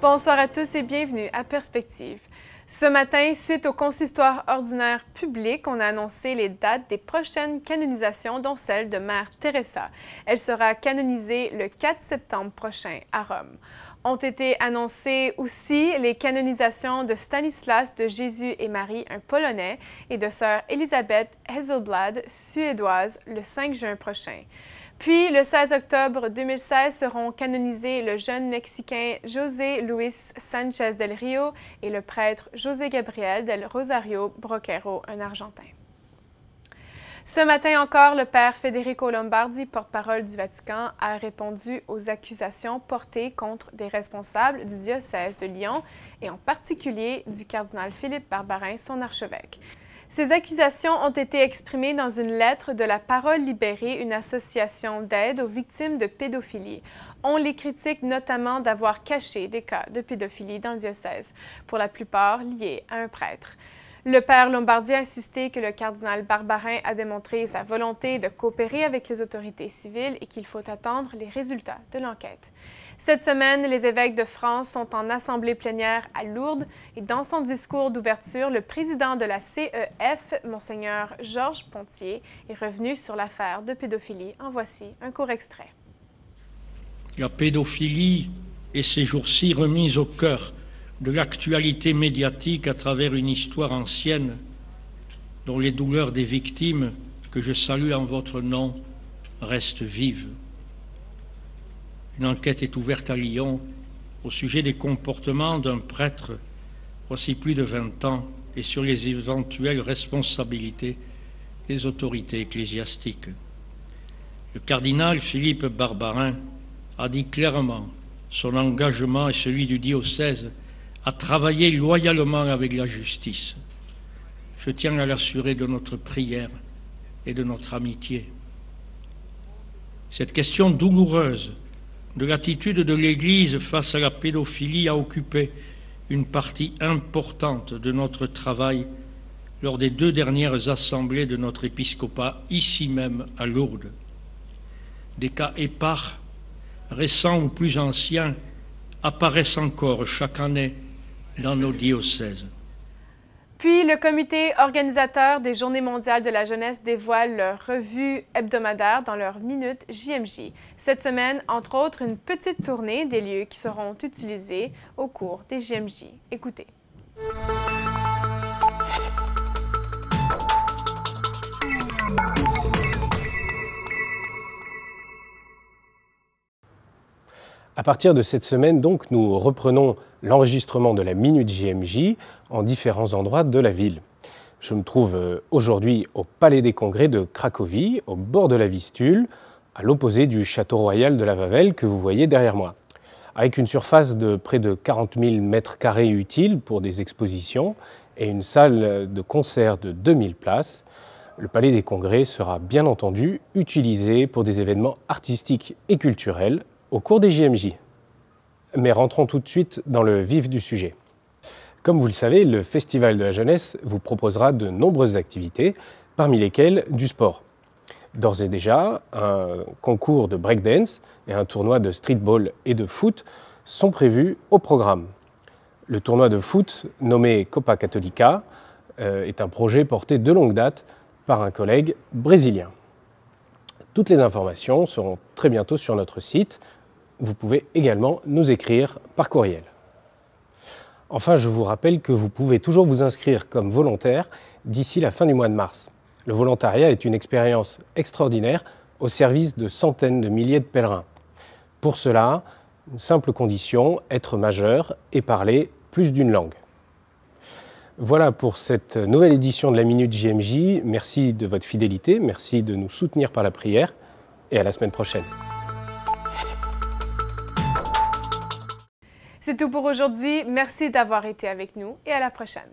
Bonsoir à tous et bienvenue à Perspective. Ce matin, suite au consistoire ordinaire public, on a annoncé les dates des prochaines canonisations, dont celle de Mère Teresa. Elle sera canonisée le 4 septembre prochain à Rome. Ont été annoncées aussi les canonisations de Stanislas de Jésus et Marie, un Polonais, et de sœur Elisabeth Heselblad, suédoise, le 5 juin prochain. Puis, le 16 octobre 2016, seront canonisés le jeune Mexicain José Luis Sanchez del Rio et le prêtre José Gabriel del Rosario Broquero, un Argentin. Ce matin encore, le père Federico Lombardi, porte-parole du Vatican, a répondu aux accusations portées contre des responsables du diocèse de Lyon et en particulier du cardinal Philippe Barbarin, son archevêque. Ces accusations ont été exprimées dans une lettre de la Parole libérée, une association d'aide aux victimes de pédophilie. On les critique notamment d'avoir caché des cas de pédophilie dans le diocèse, pour la plupart liés à un prêtre. Le père Lombardi a insisté que le cardinal Barbarin a démontré sa volonté de coopérer avec les autorités civiles et qu'il faut attendre les résultats de l'enquête. Cette semaine, les évêques de France sont en assemblée plénière à Lourdes et dans son discours d'ouverture, le président de la CEF, Monseigneur Georges Pontier, est revenu sur l'affaire de pédophilie. En voici un court extrait. La pédophilie est ces jours-ci remise au cœur de l'actualité médiatique à travers une histoire ancienne dont les douleurs des victimes, que je salue en votre nom, restent vives. Une enquête est ouverte à Lyon au sujet des comportements d'un prêtre voici plus de 20 ans et sur les éventuelles responsabilités des autorités ecclésiastiques. Le cardinal Philippe Barbarin a dit clairement son engagement et celui du diocèse à travailler loyalement avec la justice. Je tiens à l'assurer de notre prière et de notre amitié. Cette question douloureuse de l'attitude de l'Église face à la pédophilie a occupé une partie importante de notre travail lors des 2 dernières assemblées de notre épiscopat, ici même à Lourdes. Des cas épars, récents ou plus anciens, apparaissent encore chaque année dans nos diocèses. Puis, le comité organisateur des Journées mondiales de la jeunesse dévoile leur revue hebdomadaire dans leur Minute JMJ. Cette semaine, entre autres, une petite tournée des lieux qui seront utilisés au cours des JMJ. Écoutez. À partir de cette semaine, donc, nous reprenons l'enregistrement de la Minute JMJ en différents endroits de la ville. Je me trouve aujourd'hui au Palais des Congrès de Cracovie, au bord de la Vistule, à l'opposé du Château Royal de la Wawel que vous voyez derrière moi. Avec une surface de près de 40 000 mètres carrés utiles pour des expositions et une salle de concert de 2000 places, le Palais des Congrès sera bien entendu utilisé pour des événements artistiques et culturels au cours des JMJ. Mais rentrons tout de suite dans le vif du sujet. Comme vous le savez, le Festival de la jeunesse vous proposera de nombreuses activités, parmi lesquelles du sport. D'ores et déjà, un concours de breakdance et un tournoi de streetball et de foot sont prévus au programme. Le tournoi de foot, nommé Copa Católica, est un projet porté de longue date par un collègue brésilien. Toutes les informations seront très bientôt sur notre site. Vous pouvez également nous écrire par courriel. Enfin, je vous rappelle que vous pouvez toujours vous inscrire comme volontaire d'ici la fin du mois de mars. Le volontariat est une expérience extraordinaire au service de centaines de milliers de pèlerins. Pour cela, une simple condition, être majeur et parler plus d'une langue. Voilà pour cette nouvelle édition de la Minute JMJ. Merci de votre fidélité, merci de nous soutenir par la prière et à la semaine prochaine. C'est tout pour aujourd'hui. Merci d'avoir été avec nous et à la prochaine.